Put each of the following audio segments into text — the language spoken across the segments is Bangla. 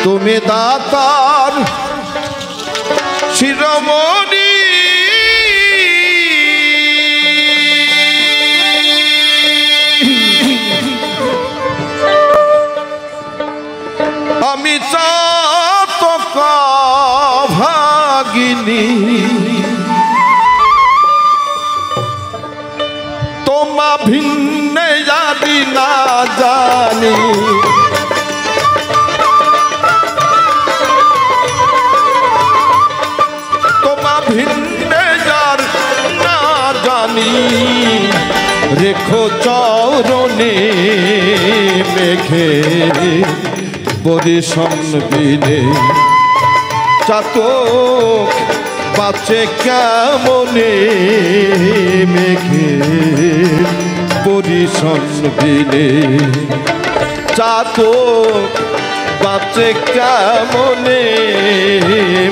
তুমি দাতার শিরোমণি আমি চাতক ভাগিনী তোমা ভিন্নে জানি না জানি তোমা ভিন্নে যার না জানি রেখো চরণে মেঘে বরিশন বিনে চাতক বাঁচে কেমনে মেঘে বরিশন বিনে চাতক বাঁচে কেমনে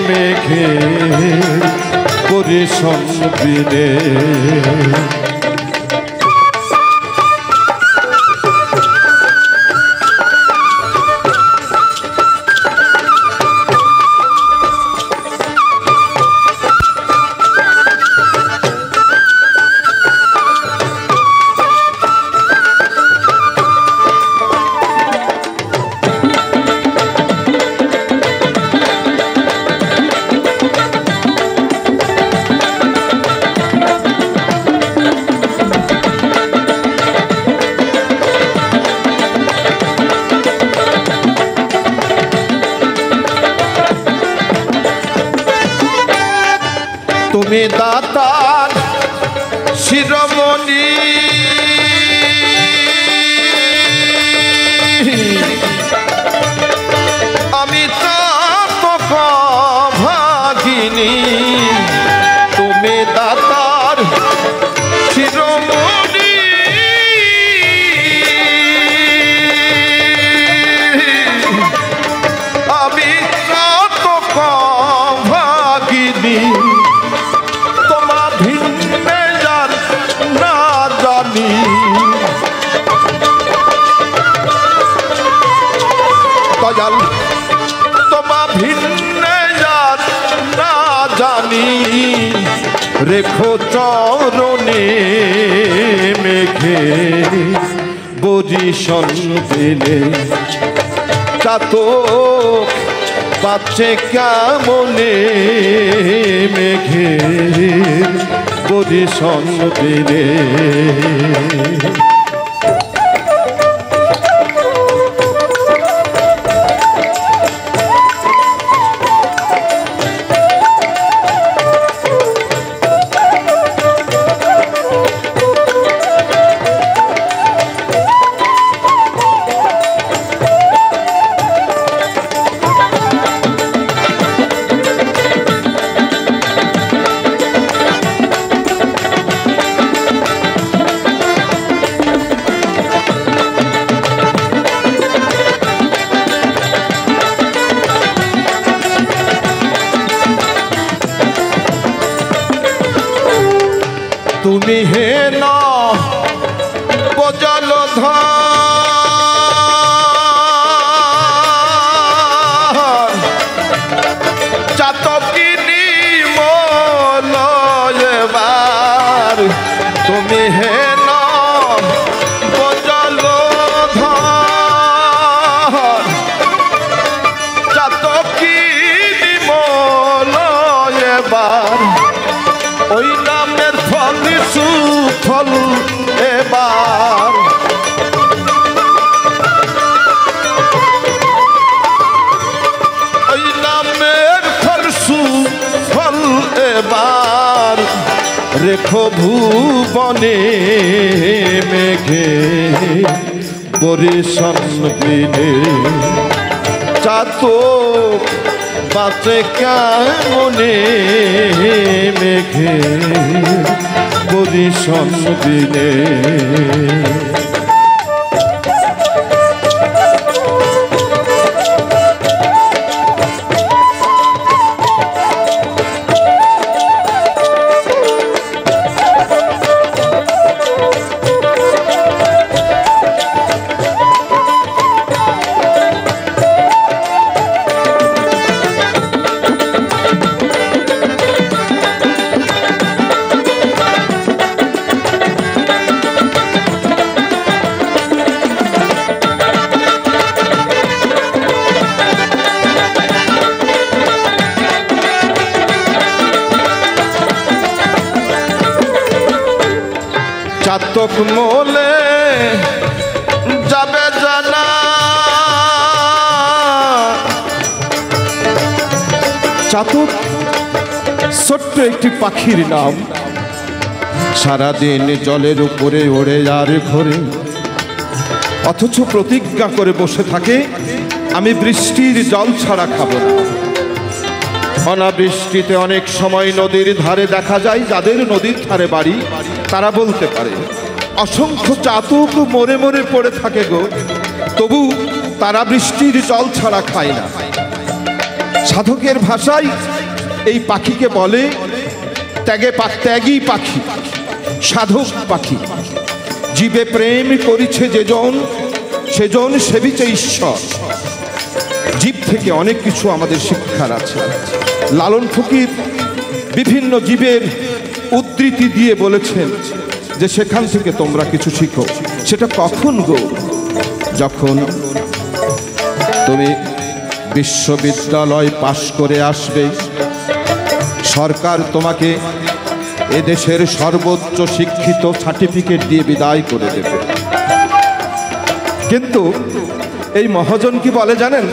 মেঘে বরিশন বিনে তুমি দাতার শিরোমণি আমি চাতক ভাগিনী তুমি দাতার শিরোমণি আমি চাতক ভাগিনী দয়াল তোমা ভিন্নে যার না জানি রেখো চরণে মেঘে বরিশন বিনে চাতক বাঁচে কেমনে মেঘে বরিশন বিনে তুমি হে না বজল ধর চাতকিনী মলয়বার তুমি হে না বজল ধর চাতকিনী মলয়বার ওই নামের ফল সুফল এবার ওই নামের ফল সুফল এবার রেখো ভুবনে মেঘে বরিশন বিনে চাতক বাঁচে কেমনে মেঘে বরিশন বিনে চাতক মোলে যাবে জানা। চাতক ছোট্ট একটি পাখির নাম, সারাদিন জলের উপরে ওড়ে আর ঘোরে, অথচ প্রতিজ্ঞা করে বসে থাকে আমি বৃষ্টির জল ছাড়া খাবো না। অনাবৃষ্টিতে অনেক সময় নদীর ধারে দেখা যায়, যাদের নদীর ধারে বাড়ি তারা বলতে পারে অসংখ্য চাতক মরে মরে পড়ে থাকে গো, তবু তারা বৃষ্টির জল ছাড়া খায় না। সাধকের ভাষায় এই পাখিকে বলে ত্যাগী পাখি, সাধক পাখি। জীবে প্রেম করিছে যেজন, সেজন সেবিছে ঈশ্বর। জীব থেকে অনেক কিছু আমাদের শিক্ষার আছে। লালন ফকির বিভিন্ন জীবের উদ্ধৃতি দিয়ে বলেছেন যে সেখান থেকে তোমরা কিছু শিখো। সেটা কখন গো? যখন তুমি বিশ্ববিদ্যালয় পাশ করে আসবে, সরকার তোমাকে এদেশের সর্বোচ্চ শিক্ষিত সার্টিফিকেট দিয়ে বিদায় করে দেবে। কিন্তু এই মহাজন কি বলে জানেন?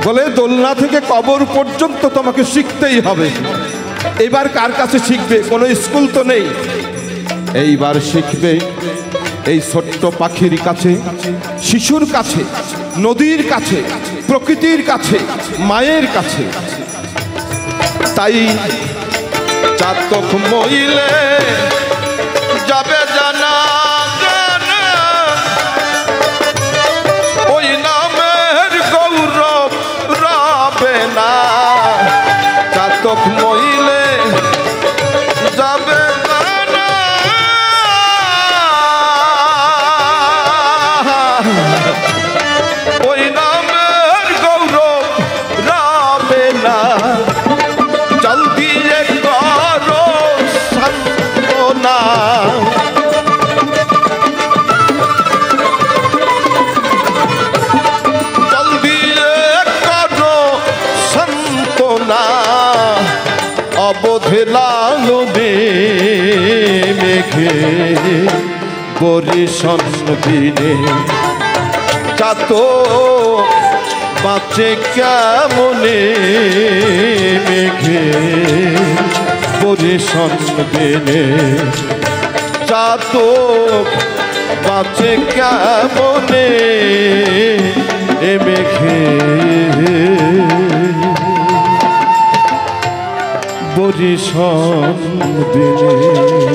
বলে দোলনা থেকে কবর পর্যন্ত তোমাকে শিখতেই হবে। এবার কার কাছে শিখবে? কোনো স্কুল তো নেই। এইবার শিখবে এই ছোট্ট পাখির কাছে, শিশুর কাছে, নদীর কাছে, প্রকৃতির কাছে, মায়ের কাছে। তাই চাতক মইলে যাবে জানা, ওই নামের গৌরব রবে না। চাতক মইলে যাবে জানা, ওই নামের গৌরব রবে না। জল দিয়ে করো সান্ত্বনা, জল দিয়ে করো সান্ত্বনা। অবধে লালনে মেঘে বরিশন দিনে, চাতক বাঁচে কেমনে মেঘে বরিশন দিনে। চাতক বাঁচে কেমনে মেঘে বরিশন দিনে।